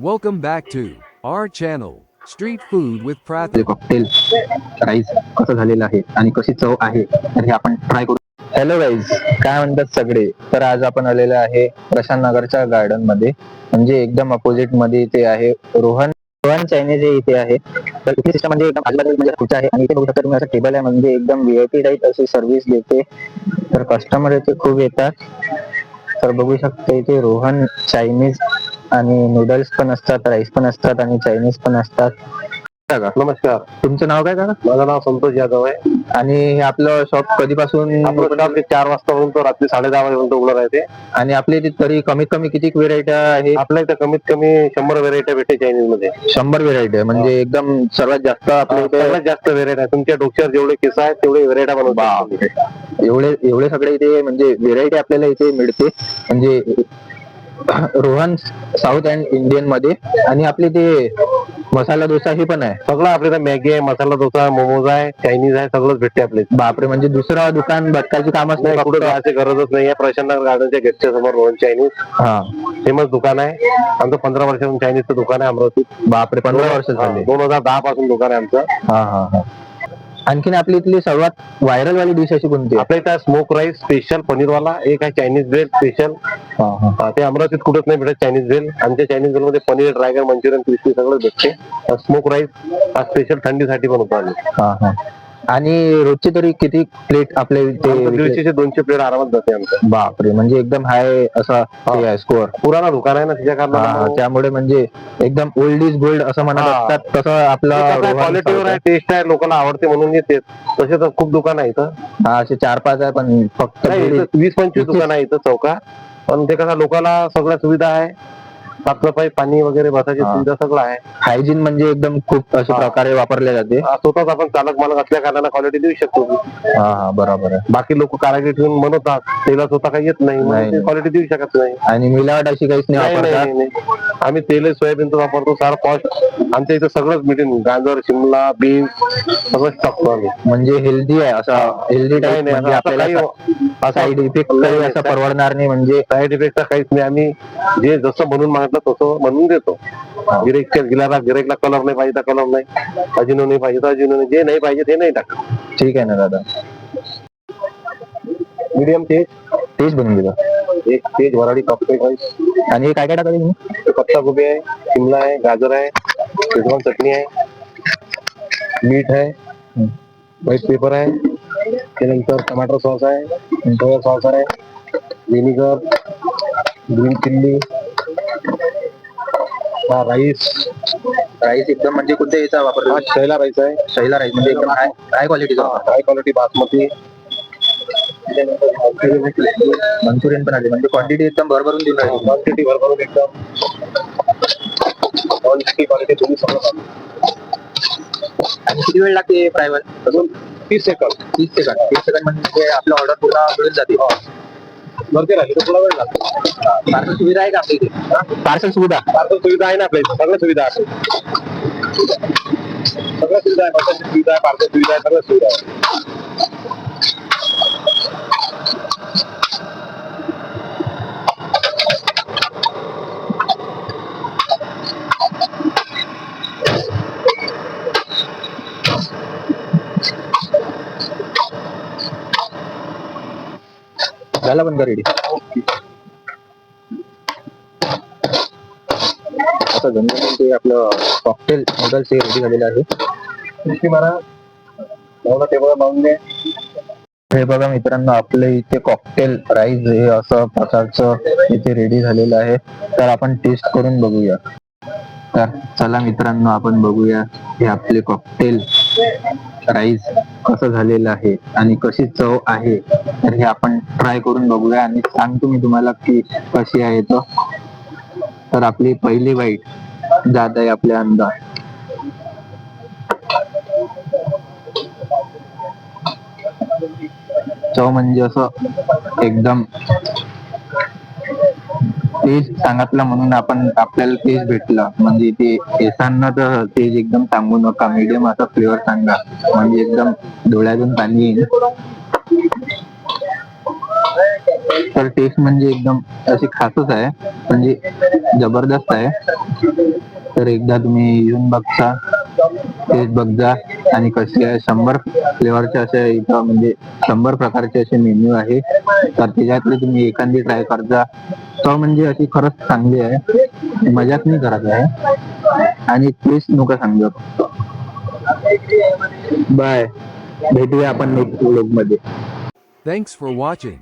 Welcome back to our channel, Street Food with Pratham. Cocktail rice कसं झालेलं आहे आणि कशी चव आहे तर हे आपण ट्राय करू. हॅलो गाईज, काय म्हणतात सगळे. तर आज आपण आलेलो आहे प्रशांत नगरच्या गार्डन मध्ये, म्हणजे एकदम अपोजिट मध्ये इथे आहे रोहन चायनीज हे इथे आहे. तर इथे सिस्टम म्हणजे एकदम आजूबाजूला म्हणजे खुर्च्या आहे आणि इथे बघू शकता तुम्ही असं टेबल आहे, म्हणजे एकदम व्हीआयपी टाईप अशी सर्व्हिस देते. तर कस्टमर इथे खूप येतात. तर बघू शकता इथे रोहन चायनीज आणि नूडल्स पण असतात, राईस पण असतात आणि चायनीज पण असतात. नमस्कार, तुमचं नाव काय काका? माझं नाव संतोष यादव आहे. आणि हे आपलं शॉप कधीपासून? आपलं शॉप 4 वाजता रात्री 10:30 वाजेपर्यंत उघडं राहते. आणि आपल्या इथे तरी कमीत कमी किती व्हेरायटी आहे? आपल्या इथे कमीत कमी 100 व्हेरायटी भेटते चायनीज मध्ये. 100 व्हेरायटी आहे, म्हणजे एकदम सर्वात जास्त आपल्या इथे. सगळ्यात जास्त व्हेरायटी आहे. तुमच्या डोक्यावर जेवढे केस आहेत तेवढे व्हेरायटी बनवतात. एवढे सगळे इथे म्हणजे व्हेरायटी आपल्याला इथे मिळते. म्हणजे रोहन साऊथ अँड इंडियन मध्ये. आणि आपले ते मसाला डोसा ही पण आहे. सगळं आपल्या मॅगी आहे, मसाला डोसा, मोमोज आहे, चायनीज आहे, सगळंच भेटते आपले. बापरे, म्हणजे दुसरं दुकान भटकायचं कामच नाही. कुठे जायची गरजच नाही आहे. प्रशांत नगर गार्डनच्या गेटच्या समोर रोहन चायनीज हा फेमस दुकान आहे. आमचं 15 वर्षापासून चायनीजचं दुकान आहे अमरावतीत. बापरे, 15 वर्ष झाले. 2010 पासून दुकान आहे आमचं. हा हा हा. आणखीन आपली इथली सर्वात व्हायरल वाली डिश अशी कोणती? आपल्या इथं स्मोक राईस स्पेशल पनीरवाला, एक आहे चायनीज ग्रिल स्पेशल. ते अमरावतीत कुठंच नाही भेटत चायनीज ग्रिल. आमच्या चायनीज ग्रिल मध्ये पनीर, ड्रॅगन, मंचुरियन, क्रिस्पी सगळं भेटते. स्मोक राईस हा स्पेशल थंडीसाठी बनवतो आम्ही. आणि रोजची तरी किती प्लेट आपल्या इथे? 150 ते 200 प्लेट आरामात जाते आमचं. बापरे, म्हणजे एकदम हाय असा स्कोअर. पुराणा दुकान आहे ना, त्याच्या कारण त्यामुळे म्हणजे एकदम ओल्ड इज गोल्ड असं म्हणत असतात. तसं आपलं क्वालिटीवर आहे, टेस्ट आहे, लोकांना आवडते म्हणून येते. तसे तर खूप दुकान आहे इथं. असे 4-5 आहे, पण फक्त 20-25 दुकान आहे इथं चौका. पण ते कसं लोकांना सगळ्या सुविधा आहे, साफसफाई, पाणी वगैरे बसायची सुविधा सगळं आहे. हायजीन म्हणजे एकदम खूप अशा प्रकारे वापरले जाते. स्वतःच आपण चालक मालक असल्या कारणाने क्वालिटी देऊ शकतो. हा बरोबर आहे. बाकी लोक कारागीर ठेवून बनवतात, तेला स्वतः काही येत नाही, क्वालिटी देऊ शकत नाही. आणि मिलावट अशी काहीच नाही. आम्ही तेल सोयाबीनचं वापरतो. सारा कॉस्ट आमच्या इथं सगळंच मिळेल. गाजर, शिमला, बीन्स सगळंच टाकतो आम्ही. म्हणजे हेल्दी आहे, असं हेल्दी टाईप. म्हणजे आपल्याला साईड इफेक्ट असं परवडणार नाही. म्हणजे साईड इफेक्ट काहीच नाही. आम्ही जे जसं बनवून मागितलं तसं बनवून देतो. गिराईकला कलर नाही पाहिजे तर कलर नाही, अजिनो नाही पाहिजे तर अजिनो नाही, जे नाही पाहिजे ते नाही टाकत. ठीक आहे ना दादा. मीडियम तेच बनवून दिला. एक तेज वराडी कॉकटेल राईस. आणि काय काय टाकायचं तुम्ही? पत्ता गोबी आहे, शिमला आहे, गाजर आहे, शेजवान चटणी आहे, मीठ आहे, व्हाईट पेपर आहे, त्यानंतर टमाटर सॉस आहे, सोया सॉस आहे, व्हिनेगर, ग्रीन चिल्ली, राईस एकदम म्हणजे कोणत्या याचा वापर? शैला राईस आहे. शैला राईस म्हणजे एकदम हाय क्वालिटीचा. High quality basmati. मंचुरियन पण आले, म्हणजे क्वांटिटी एकदम भरभरून देऊन राहिली. क्वांटिटी भरभरून एकदम क्वालिटी तुम्ही सगळं. आणि किती वेळ लागते फ्रायवर? अजून 30 सेकंद. 30 सेकंड म्हणजे आपला ऑर्डर पूर्ण मिळून जाते. वरती राहिली तर थोडा वेळ लागतो. पार्सल सुविधा आहे का आपल्या इथे? पार्सल सुविधा आहे ना आपल्या इथे. सगळ्या सुविधा आहे. सगळ्या सुविधा आहे. बसायची सुविधा आहे, पार्सल सुविधा आहे, सगळ्या सुविधा आहे. झाला पण का रेडी? आता जमून ते आपलं कॉकटेल नूडल्स हे रेडी झालेलं आहे. हे बघा मित्रांनो, आपल्या इथे कॉकटेल राईस हे असं प्रकारचं इथे रेडी झालेलं आहे. तर आपण टेस्ट करून बघूया. तर चला मित्रांनो, आपण बघूया हे आपले कॉकटेल राईस कसं झालेलं आहे आणि कशी चव आहे. तर हे आपण ट्राय करून बघूया आणि सांगतो मी तुम्हाला की कशी आहे. तर आपली पहिली बाईट जात आहे आपल्या अंदाज. चव म्हणजे असं एकदम तेज सांगितलं म्हणून आपल्याला तेज भेटलं. म्हणजे ते येताना तर तेज एकदम सांगू नका, मीडियम असा फ्लेवर सांगा, म्हणजे एकदम डोळ्यातून पाणी येईल. तर टेस्ट म्हणजे एकदम अशी खासच आहे, म्हणजे जबरदस्त आहे. तर एकदा तुम्ही येऊन बघता, टेस्ट बघजा आणि कसे आहे. 100 फ्लेवरचे असे इथं म्हणजे 100 प्रकारचे असे मेन्यू आहे. तर त्याच्यातले तुम्ही एखादी ट्राय करजा. चव म्हणजे अशी खरंच चांगली आहे, मजाक नाही करत आहे. आणि टेस्ट नका सांगू. बाय, भेटूया आपण नेक्स्ट व्लॉग मध्ये. Thanks for watching.